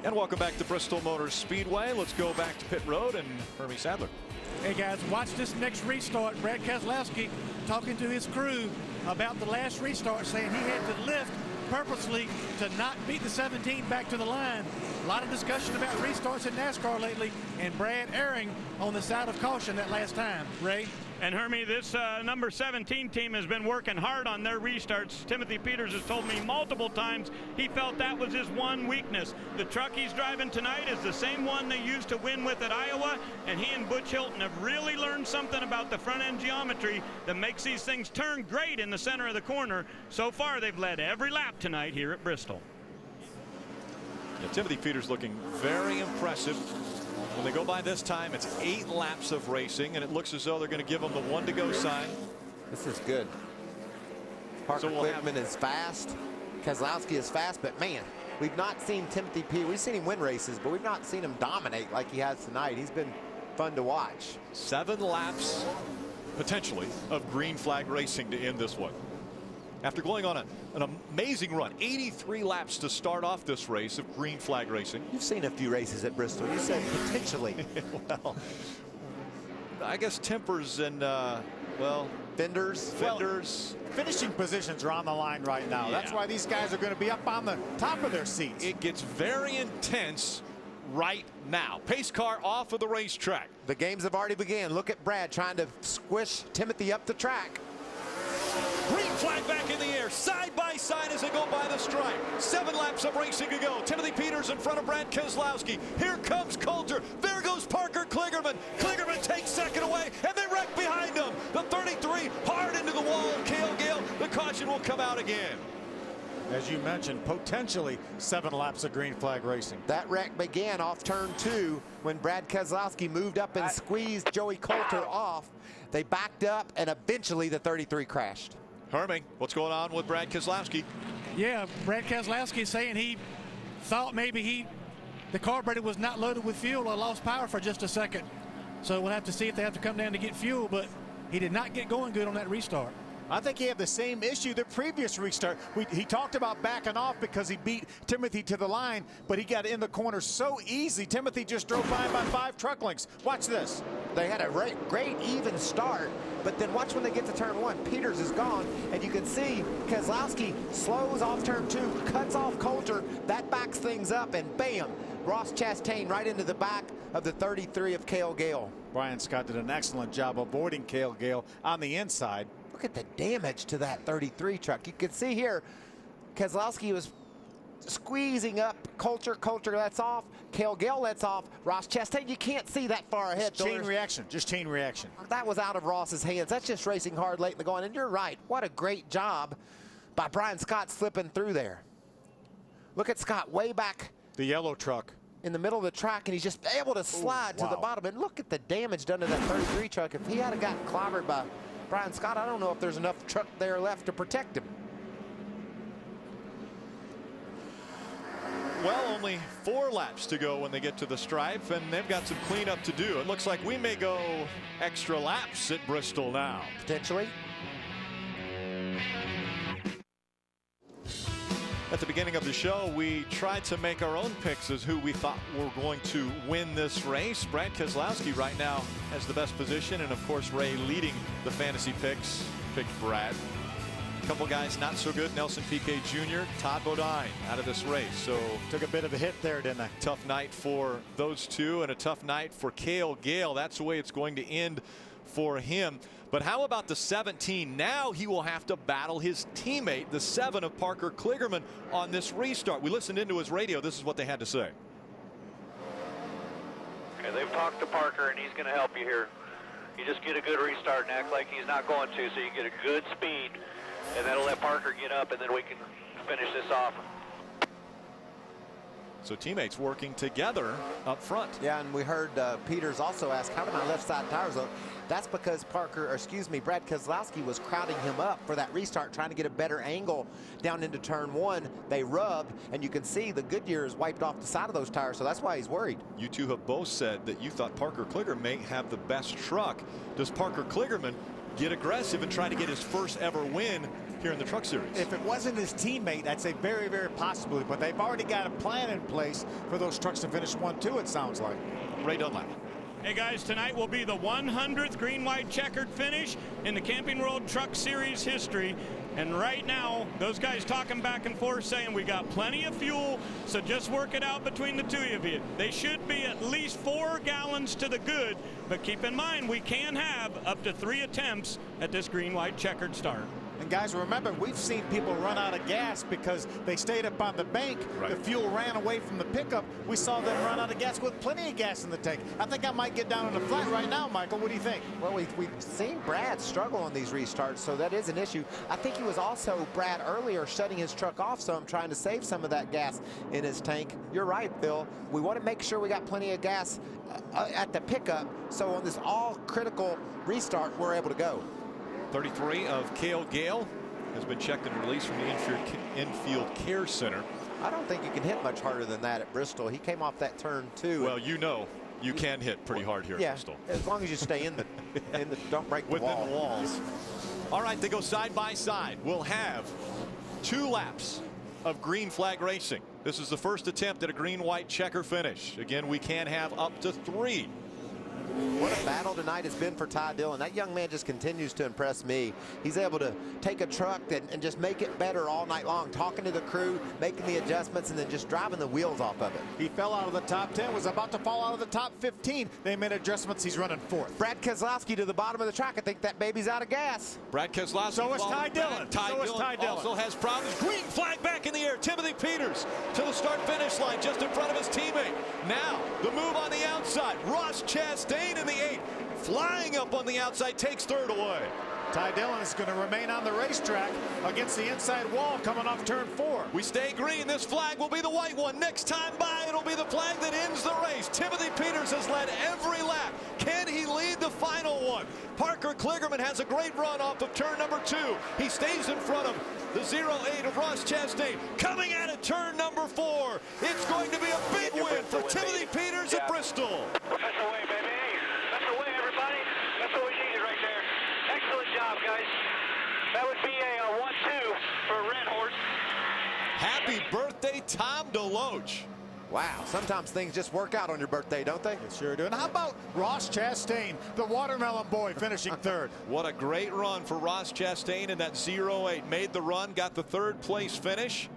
And welcome back to Bristol Motor Speedway. Let's go back to pit road and Hermie Sadler. Hey guys, watch this next restart. Brad Keselowski talking to his crew about the last restart, saying he had to lift purposely to not beat the 17 back to the line. A lot of discussion about restarts in NASCAR lately, and Brad erring on the side of caution that last time. Ray? And Hermie, this number 17 team has been working hard on their restarts. Timothy Peters has told me multiple times he felt that was his one weakness. The truck he's driving tonight is the same one they used to win with at Iowa, and he and Butch Hilton have really learned something about the front end geometry that makes these things turn great in the center of the corner. So far, they've led every lap tonight here at Bristol. Yeah, Timothy Peters looking very impressive. When they go by this time, it's 8 laps of racing, and it looks as though they're going to give them the 1 to go sign. This is good. Parker Kligerman is fast. Keselowski is fast, but man, we've not seen Timothy P. We've seen him win races, but we've not seen him dominate like he has tonight. He's been fun to watch. 7 laps, potentially, of green flag racing to end this one. After going on an amazing run, 83 laps to start off this race of green flag racing. You've seen a few races at Bristol. You said potentially. Well, I guess tempers and, well, fenders. Well, finishing positions are on the line right now. Yeah. That's why these guys are going to be up on the top of their seats. It gets very intense right now. Pace car off of the racetrack. The games have already begun. Look at Brad trying to squish Timothy up the track. Green flag back in the air, side by side as they go by the stripe. 7 laps of racing to go. Timothy Peters in front of Brad Keselowski. Here comes Coulter. There goes Parker Kligerman. Kligerman takes second away, and they wreck behind him. The 33 hard into the wall of Cale Gale. The caution will come out again. As you mentioned, potentially 7 laps of green flag racing. That wreck began off turn 2 when Brad Keselowski moved up and squeezed Joey Coulter off. They backed up, and eventually the 33 crashed. Hermie, what's going on with Brad Keselowski? Yeah, Brad Keselowski saying he thought maybe the carburetor was not loaded with fuel or lost power for just a second. So we'll have to see if they have to come down to get fuel, but he did not get going good on that restart. I think he had the same issue the previous restart. He talked about backing off because he beat Timothy to the line, but he got in the corner so easy. Timothy just drove by 5 truck lengths. Watch this. They had a great even start, but then watch when they get to turn 1. Peters is gone, and you can see Keselowski slows off turn 2, cuts off Coulter. That backs things up, and bam, Ross Chastain right into the back of the 33 of Cale Gale. Brian Scott did an excellent job avoiding Cale Gale on the inside. Look at the damage to that 33 truck. You can see here, Keselowski was squeezing up Coulter. Coulter lets off. Cale Gale lets off. Ross Chastain, you can't see that far ahead. Chain reaction. Just chain reaction. That was out of Ross's hands. That's just racing hard late in the going. And you're right. What a great job by Brian Scott slipping through there. Look at Scott way back. The yellow truck. In the middle of the track, and he's just able to slide to the bottom. And look at the damage done to that 33 truck. If he had gotten clobbered by Brian Scott, I don't know if there's enough truck there left to protect him. Well, only 4 laps to go when they get to the stripe, and they've got some cleanup to do. It looks like we may go extra laps at Bristol now. Potentially. At the beginning of the show, we tried to make our own picks as who we thought were going to win this race. Brad Keselowski right now has the best position, and of course Ray leading the fantasy picks. Picked Brad. A couple guys not so good. Nelson Piquet Jr., Todd Bodine out of this race. So took a bit of a hit there, didn't they? Tough night for those two, and a tough night for Cale Gale. That's the way it's going to end for him. But how about the 17? Now he will have to battle his teammate, the 7 of Parker Kligerman, on this restart. We listened into his radio. This is what they had to say. Okay, they've talked to Parker, and he's going to help you here. You just get a good restart and act like he's not going to, so you get a good speed, and that'll let Parker get up, and then we can finish this off. So teammates working together up front. Yeah, and we heard Peters also ask, how do my left side tires look? That's because Brad Keselowski was crowding him up for that restart, trying to get a better angle down into turn 1. They rubbed, and you can see the Goodyear is wiped off the side of those tires, so that's why he's worried. You two have both said that you thought Parker Kligerman may have the best truck. Does Parker Kligerman get aggressive and try to get his first ever win here in the Truck Series. If it wasn't his teammate, I'd say very, very possibly. But they've already got a plan in place for those trucks to finish 1-2, it sounds like. Ray Dunlap. Hey guys, tonight will be the 100th green-white checkered finish in the Camping World Truck Series history. And right now, those guys talking back and forth saying we got plenty of fuel, so just work it out between the two of you. They should be at least 4 gallons to the good, but keep in mind we can have up to 3 attempts at this green-white checkered start. And guys, remember, we've seen people run out of gas because they stayed up on the bank. Right. The fuel ran away from the pickup. We saw them run out of gas with plenty of gas in the tank. I think I might get down in the flat right now, Michael. What do you think? Well, we've seen Brad struggle on these restarts, so that is an issue. I think he was also, Brad, earlier shutting his truck off some, trying to save some of that gas in his tank. You're right, Phil. We want to make sure we got plenty of gas at the pickup, so on this all-critical restart, we're able to go. 33 of Cale Gale has been checked and released from the infield care center. I don't think you can hit much harder than that at Bristol. He came off that turn, too. Well, you know you can hit pretty hard here at Bristol. As long as you stay in the, don't break the Within wall. the walls. All right, they go side by side. We'll have 2 laps of green flag racing. This is the first attempt at a green-white checker finish. Again, we can have up to 3. What a battle tonight has been for Ty Dillon. That young man just continues to impress me. He's able to take a truck and just make it better all night long, talking to the crew, making the adjustments, and then just driving the wheels off of it. He fell out of the top 10, was about to fall out of the top 15. They made adjustments. He's running 4th. Brad Keselowski to the bottom of the track. I think that baby's out of gas. Brad Keselowski. So is Ty Dillon. Ty Dillon also has problems. Green flag back in the air. Timothy Peters to the start-finish line just in front of his teammate. Now the move on the outside. Ross Chastain in the 8th. Flying up on the outside, takes 3rd away. Ty Dillon is going to remain on the racetrack against the inside wall coming off turn 4. We stay green. This flag will be the white one. Next time by, it'll be the flag that ends the race. Timothy Peters has led every lap. Can he lead the final one? Parker Kligerman has a great run off of turn number 2. He stays in front of the 0-8 of Ross Chastain. Coming at it, turn number 4. It's going to be a big win for Timothy Peters at Bristol. That's the way, baby. That's the way, everybody. That's what we needed right there. Excellent job, guys. That would be a 1-2 for Red Horse. Happy birthday, Tom DeLoach. Wow, sometimes things just work out on your birthday, don't they? They sure do. And how about Ross Chastain, the watermelon boy, finishing 3rd? What a great run for Ross Chastain in that 0-8. Made the run, got the 3rd place finish.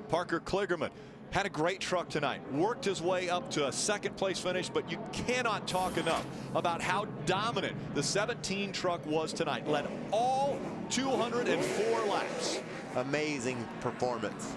Parker Kligerman had a great truck tonight. Worked his way up to a 2nd place finish, but you cannot talk enough about how dominant the 17 truck was tonight. Led all 204 laps. Amazing performance.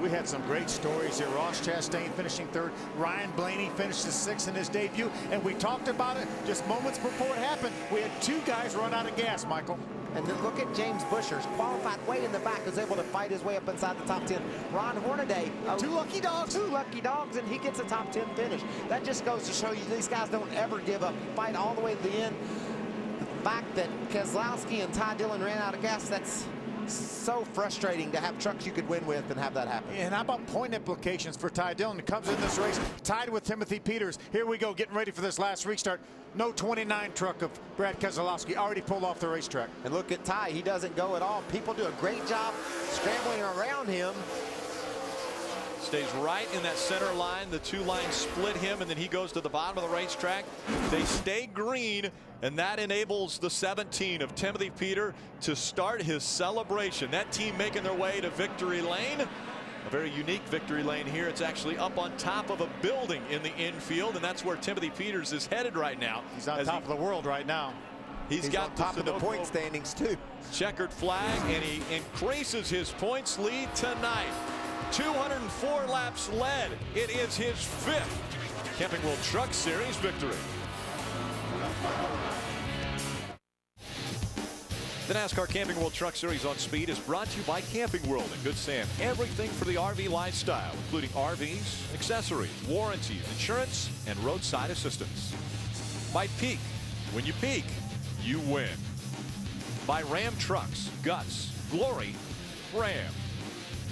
We had some great stories here. Ross Chastain finishing 3rd. Ryan Blaney finishes 6th in his debut. And we talked about it just moments before it happened. We had 2 guys run out of gas, Michael. And then look at James Bushers, qualified way in the back, was able to fight his way up inside the top 10. Ron Hornaday, 2 lucky dogs. 2 lucky dogs, and he gets a top 10 finish. That just goes to show you these guys don't ever give up. Fight all the way to the end. The fact that Keselowski and Ty Dillon ran out of gas, that's so frustrating to have trucks you could win with and have that happen. And how about point implications for Ty Dillon? He comes in this race tied with Timothy Peters. Here we go, getting ready for this last restart. No 29 truck of Brad Keselowski already pulled off the racetrack. And look at Ty, he doesn't go at all. People do a great job scrambling around him. Stays right in that center line. The 2 lines split him, and then he goes to the bottom of the racetrack. They stay green, and that enables the 17 of Timothy Peter to start his celebration. That team making their way to victory lane. A very unique victory lane here. It's actually up on top of a building in the infield, and that's where Timothy Peters is headed right now. He's on top of the world right now. He's got on top of the point standings, too. Checkered flag, and he increases his points lead tonight. 204 laps led. It is his 5th Camping World Truck Series victory. The NASCAR Camping World Truck Series on Speed is brought to you by Camping World and Good Sam. Everything for the RV lifestyle, including RVs, accessories, warranties, insurance, and roadside assistance. By Peak. When you peak, you win. By Ram Trucks, Guts, Glory, Ram.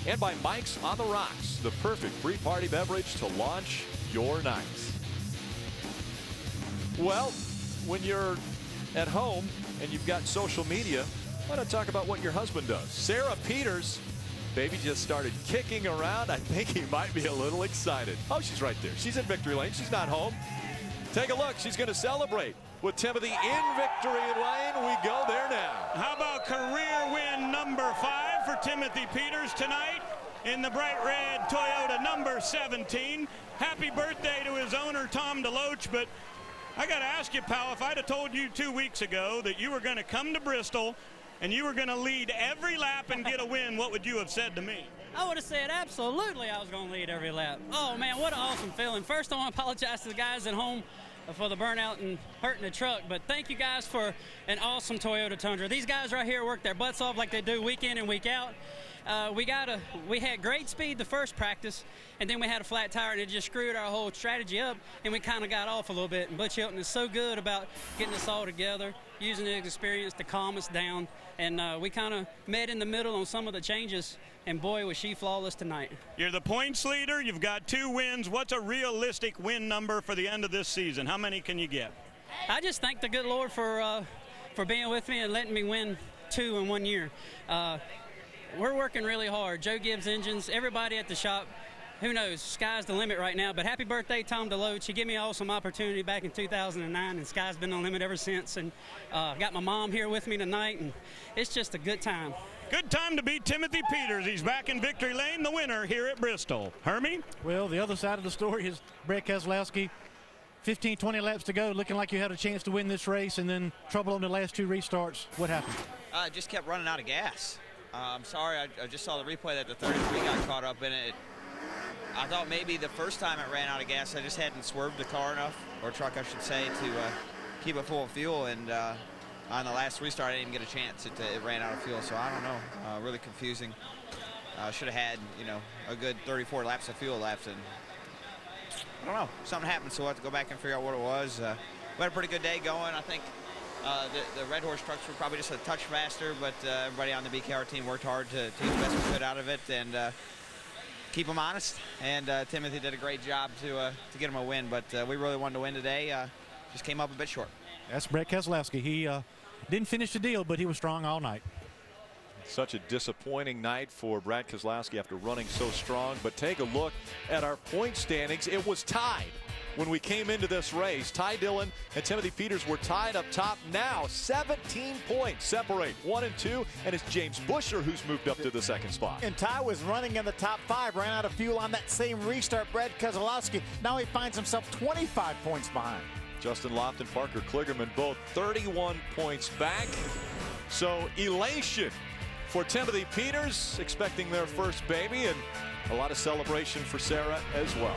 And by Mike's on the Rocks, the perfect pre-party beverage to launch your nights. Well, when you're at home and you've got social media, Why not talk about what your husband does? Sarah Peters, baby just started kicking around. I think he might be a little excited. Oh, she's right there. She's in victory lane. She's not home. Take a look. She's going to celebrate with Timothy in victory lane. We go there now. How about career win number 5 for Timothy Peters tonight in the bright red Toyota number 17. Happy birthday to his owner, Tom DeLoach. But I got to ask you, pal, if I'd have told you 2 weeks ago that you were going to come to Bristol and you were going to lead every lap and get a win, what would you have said to me? I would have said absolutely I was going to lead every lap. Oh, man, what an awesome feeling. First, I want to apologize to the guys at home for the burnout and hurting the truck, but thank you guys for an awesome Toyota Tundra. These guys right here work their butts off like they do week in and week out. We had great speed the first practice, and then we had a flat tire, and it just screwed our whole strategy up, and we kind of got off a little bit. And Butch Hilton is so good about getting us all together, using his experience to calm us down, and we kind of met in the middle on some of the changes, and boy, was she flawless tonight. You're the points leader. You've got 2 wins. What's a realistic win number for the end of this season? How many can you get? I just thank the good Lord for being with me and letting me win 2 in 1 year. We're working really hard. Joe Gibbs Engines, everybody at the shop, who knows, sky's the limit right now. But happy birthday, Tom DeLoach. He gave me an awesome opportunity back in 2009, and sky's been the limit ever since. And got my mom here with me tonight, and it's just a good time. Good time to beat Timothy Peters. He's back in victory lane, the winner here at Bristol. Hermie? Well, the other side of the story is Brett Keselowski. 15, 20 laps to go, looking like you had a chance to win this race, and then trouble on the last 2 restarts. What happened? I just kept running out of gas. I'm sorry, I just saw the replay that the 33 got caught up in it. I thought maybe the first time it ran out of gas, I just hadn't swerved the car enough, or truck I should say, to keep it full of fuel. And on the last restart, I didn't even get a chance. It ran out of fuel, so I don't know. Really confusing. Should have had, a good 34 laps of fuel left, and I don't know. Something happened, so we'll have to go back and figure out what it was. We had a pretty good day going. I think the Red Horse trucks were probably just a touch faster, but everybody on the BKR team worked hard to get the best we could out of it and keep them honest. And Timothy did a great job to get him a win, but we really wanted to win today. Just came up a bit short. That's Brett Keselowski. He didn't finish the deal, but he was strong all night. Such a disappointing night for Brad Keselowski after running so strong. But take a look at our point standings. It was tied when we came into this race. Ty Dillon and Timothy Peters were tied up top. Now 17 points separate 1 and 2, and it's James Busher who's moved up to the 2nd spot. And Ty was running in the top 5, ran out of fuel on that same restart. Brad Keselowski, now he finds himself 25 points behind. Justin Lofton, Parker Kligerman, both 31 points back. So elation for Timothy Peters, expecting their first baby, and a lot of celebration for Sarah as well.